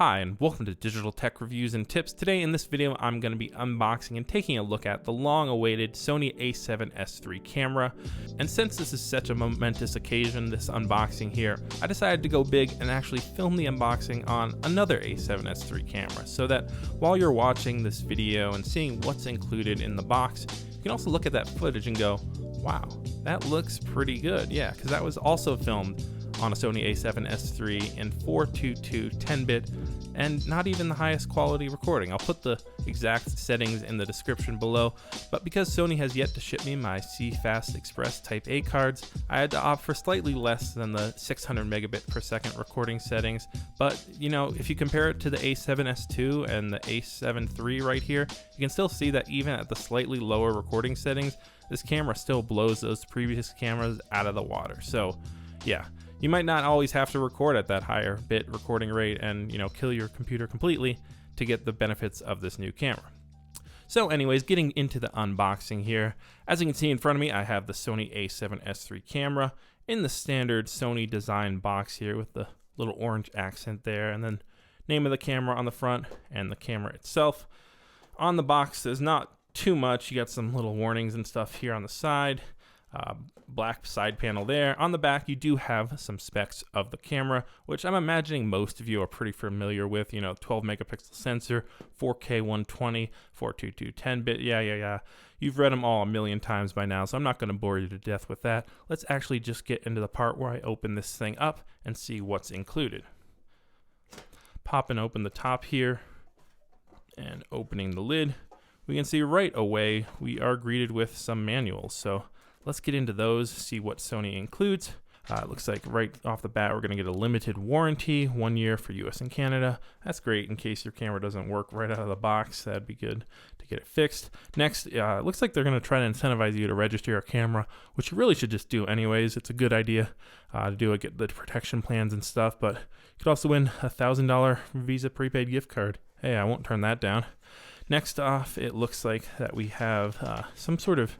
Hi, and welcome to Digital Tech Reviews and Tips. Today in this video, I'm going to be unboxing and taking a look at the long-awaited Sony a7s III camera. And since this is such a momentous occasion, this unboxing here, I decided to go big and actually film the unboxing on another a7s III camera, so that while you're watching this video and seeing what's included in the box, you can also look at that footage and go, wow, that looks pretty good. Yeah, because that was also filmed on a Sony a7s III in 422 10-bit and not even the highest quality recording. I'll put the exact settings in the description below, but because Sony has yet to ship me my CFast Express Type A cards, I had to opt for slightly less than the 600 megabit per second recording settings. But you know, if you compare it to the a7s II and the a7 III right here, you can still see that even at the slightly lower recording settings, this camera still blows those previous cameras out of the water. So yeah, you might not always have to record at that higher bit recording rate and, you know, kill your computer completely to get the benefits of this new camera. So anyways, getting into the unboxing here. As you can see in front of me, I have the Sony a7s III camera in the standard Sony design box here with the little orange accent there, and then name of the camera on the front and the camera itself. On the box, there's not too much. You got some little warnings and stuff here on the side. Black side panel there. On the back, you do have some specs of the camera, which I'm imagining most of you are pretty familiar with. You know, 12 megapixel sensor, 4K 120, 422 10-bit. Yeah. You've read them all a million times by now, so I'm not going to bore you to death with that. Let's actually just get into the part where I open this thing up and see what's included. Popping open the top here and opening the lid, we can see right away we are greeted with some manuals. So let's get into those, see what Sony includes. It looks like right off the bat, we're going to get a limited warranty, 1 year for US and Canada. That's great in case your camera doesn't work right out of the box. That'd be good to get it fixed. Next, it looks like they're going to try to incentivize you to register your camera, which you really should just do anyways. It's a good idea to do it, get the protection plans and stuff, but you could also win a $1,000 Visa prepaid gift card. Hey, I won't turn that down. Next off, it looks like that we have some sort of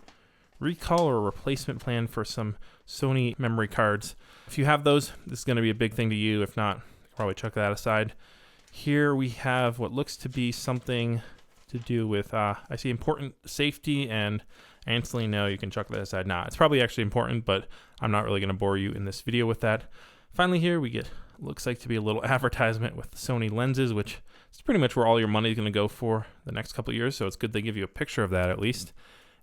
recall or replacement plan for some Sony memory cards. If you have those, this is going to be a big thing to you. If not, probably chuck that aside. Here we have what looks to be something to do with, I see important safety, and I instantly know you can chuck that aside. Nah, it's probably actually important, but I'm not really going to bore you in this video with that. Finally here we get, looks like to be a little advertisement with the Sony lenses, which is pretty much where all your money is going to go for the next couple of years, so it's good they give you a picture of that at least.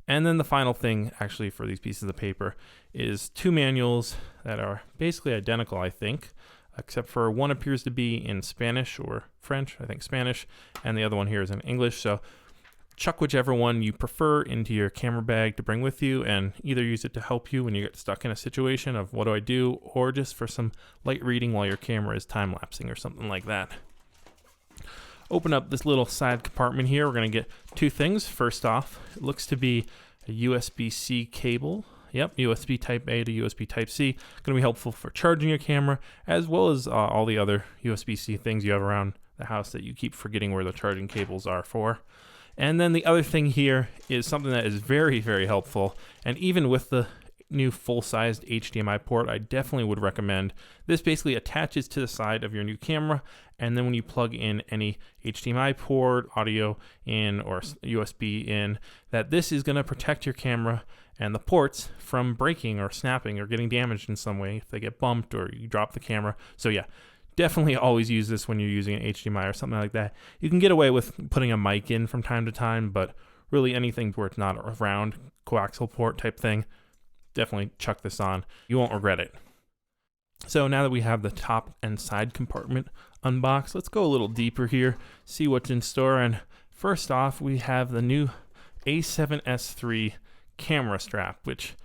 And then the final thing actually for these pieces of paper is two manuals that are basically identical, I think, except for one appears to be in Spanish or French, I think Spanish, and the other one here is in English. So chuck whichever one you prefer into your camera bag to bring with you, and either use it to help you when you get stuck in a situation of what do I do, or just for some light reading while your camera is time-lapsing or something like that. Open up this little side compartment here. We're going to get two things. First off, it looks to be a USB-C cable. Yep, USB Type A to USB Type C. Going to be helpful for charging your camera, as well as all the other USB-C things you have around the house that you keep forgetting where the charging cables are for. And then the other thing here is something that is very, very helpful. And even with the new full-sized HDMI port, I definitely would recommend. This basically attaches to the side of your new camera, and then when you plug in any HDMI port, audio in, or USB in, that this is going to protect your camera and the ports from breaking or snapping or getting damaged in some way if they get bumped or you drop the camera. So yeah, definitely always use this when you're using an HDMI or something like that. You can get away with putting a mic in from time to time, but really anything where it's not a round coaxial port type thing, definitely chuck this on. You won't regret it. So now that we have the top and side compartment unboxed, let's go a little deeper here, see what's in store. And first off, we have the new a7s III camera strap, which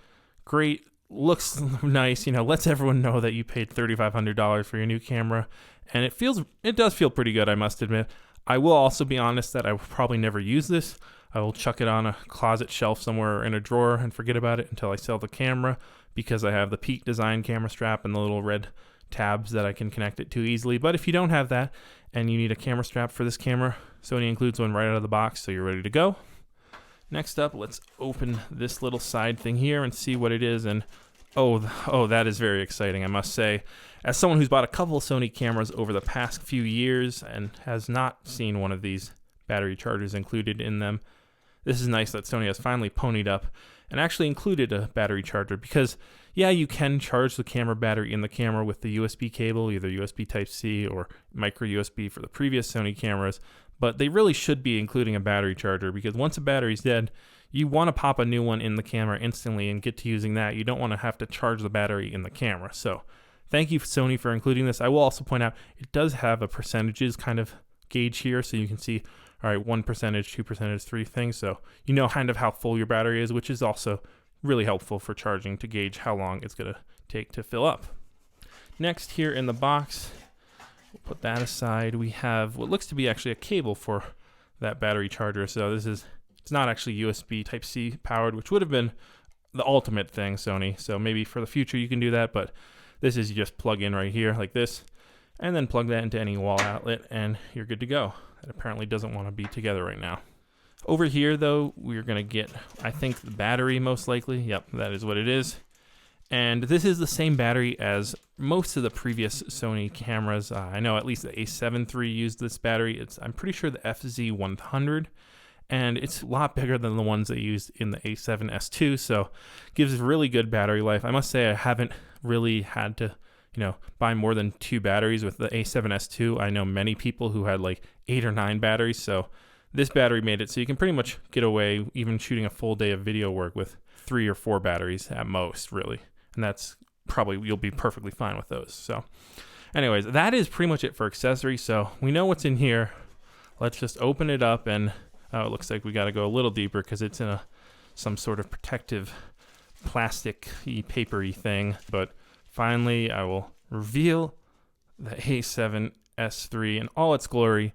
great, looks nice, you know, lets everyone know that you paid $3,500 for your new camera, and it does feel pretty good, I must admit. I will also be honest that I will probably never use this. I will chuck it on a closet shelf somewhere or in a drawer and forget about it until I sell the camera, because I have the Peak design camera strap and the little red tabs that I can connect it to easily. But if you don't have that and you need a camera strap for this camera, Sony includes one right out of the box, so you're ready to go. Next up, let's open this little side thing here and see what it is. And Oh, that is very exciting, I must say. As someone who's bought a couple of Sony cameras over the past few years and has not seen one of these battery chargers included in them, this is nice that Sony has finally ponied up and actually included a battery charger, because yeah, you can charge the camera battery in the camera with the USB cable, either USB Type-C or micro USB for the previous Sony cameras, but they really should be including a battery charger, because once a battery's dead, you want to pop a new one in the camera instantly and get to using that. You don't want to have to charge the battery in the camera. So thank you, Sony, for including this. I will also point out it does have a percentages kind of gauge here, so you can see, all right, 1%, 2%, 3 things. So you know kind of how full your battery is, which is also really helpful for charging to gauge how long it's going to take to fill up. Next, here in the box, we'll put that aside. We have what looks to be actually a cable for that battery charger. So it's not actually USB Type-C powered, which would have been the ultimate thing, Sony. So maybe for the future you can do that, but this is you just plug in right here like this, and then plug that into any wall outlet, and you're good to go. That apparently doesn't want to be together right now. Over here, though, we're going to get, I think, the battery most likely. Yep, that is what it is. And this is the same battery as most of the previous Sony cameras. I know at least the A7 III used this battery. I'm pretty sure the FZ100. And it's a lot bigger than the ones they used in the A7S II, so gives really good battery life. I must say I haven't really had to, buy more than 2 batteries with the A7S II. I know many people who had like 8 or 9 batteries, so this battery made it so you can pretty much get away even shooting a full day of video work with 3 or 4 batteries at most, really. And that's probably, you'll be perfectly fine with those. So anyways, that is pretty much it for accessories. So we know what's in here. Let's just open it up, and it looks like we got to go a little deeper because it's in some sort of protective plastic-y, papery thing. But finally, I will reveal the A7S III in all its glory.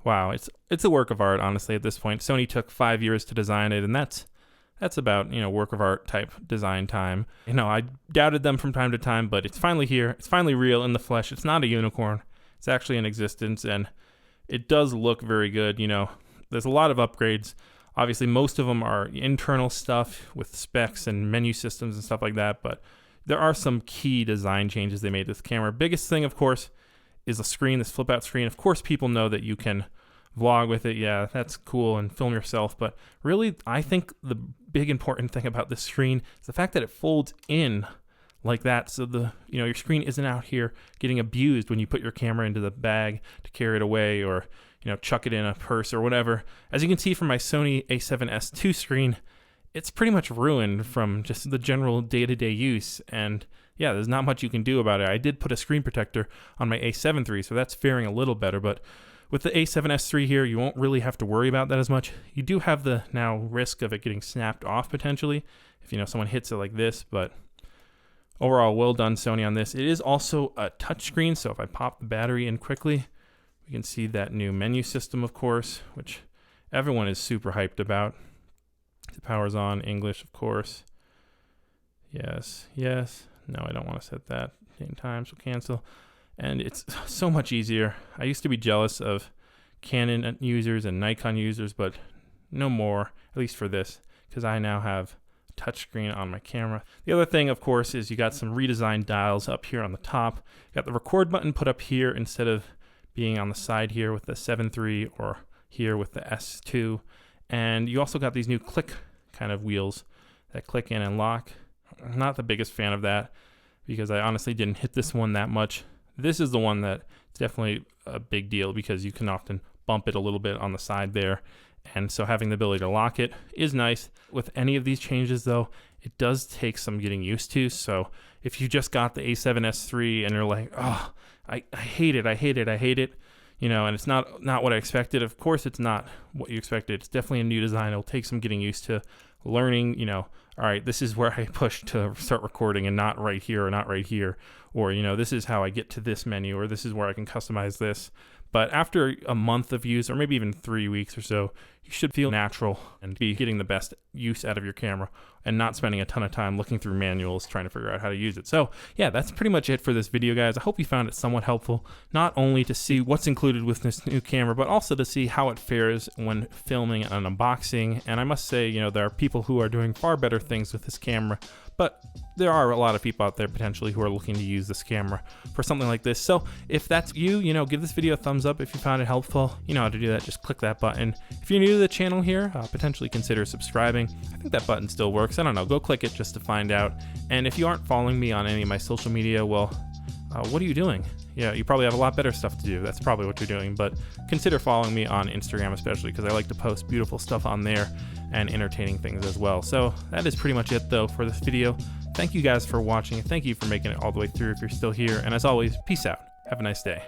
Wow, it's a work of art, honestly, at this point. Sony took 5 years to design it, and that's about, work of art type design time. I doubted them from time to time, but it's finally here. It's finally real in the flesh. It's not a unicorn. It's actually in existence, and it does look very good. There's a lot of upgrades. Obviously, most of them are internal stuff with specs and menu systems and stuff like that, but there are some key design changes they made to this camera. Biggest thing, of course, is the screen, this flip-out screen. Of course, people know that you can vlog with it. Yeah, that's cool, and film yourself, but really, I think the big important thing about this screen is the fact that it folds in like that, so your screen isn't out here getting abused when you put your camera into the bag to carry it away, or chuck it in a purse or whatever. As you can see from my Sony A7S II screen, it's pretty much ruined from just the general day-to-day use, and yeah, there's not much you can do about it. I did put a screen protector on my A7 III, so that's faring a little better, but with the A7S III here, you won't really have to worry about that as much. You do have the now risk of it getting snapped off potentially if someone hits it like this, but overall, well done, Sony, on this. It is also a touchscreen, so if I pop the battery in quickly, we can see that new menu system, of course, which everyone is super hyped about. The power's on, English, of course. Yes. No, I don't want to set that same time, so cancel. And it's so much easier. I used to be jealous of Canon users and Nikon users, but no more, at least for this, because I now have a touchscreen on my camera. The other thing, of course, is you got some redesigned dials up here on the top. You got the record button put up here instead of being on the side here with the 7 III or here with the S2. And you also got these new click kind of wheels that click in and lock. I'm not the biggest fan of that because I honestly didn't hit this one that much. This is the one that's definitely a big deal because you can often bump it a little bit on the side there. And so having the ability to lock it is nice. With any of these changes, though, it does take some getting used to. So if you just got the A7S III and you're like, oh, I hate it, and it's not what I expected. Of course, it's not what you expected. It's definitely a new design. It'll take some getting used to learning, all right, this is where I push to start recording and not right here or not right here. Or, this is how I get to this menu, or this is where I can customize this. But after a month of use, or maybe even 3 weeks or so, you should feel natural and be getting the best use out of your camera and not spending a ton of time looking through manuals trying to figure out how to use it. So yeah, that's pretty much it for this video, guys. I hope you found it somewhat helpful, not only to see what's included with this new camera, but also to see how it fares when filming an unboxing. And I must say, there are people who are doing far better things with this camera, but there are a lot of people out there potentially who are looking to use this camera for something like this. So if that's you, give this video a thumbs up if you found it helpful. You know how to do that, just click that button. If you're new to the channel here, potentially consider subscribing. I think that button still works. I don't know, go click it just to find out. And if you aren't following me on any of my social media, well, what are you doing? Yeah, you probably have a lot better stuff to do. That's probably what you're doing, but consider following me on Instagram especially, because I like to post beautiful stuff on there and entertaining things as well. So that is pretty much it though for this video. Thank you guys for watching. Thank you for making it all the way through if you're still here. And as always, peace out. Have a nice day.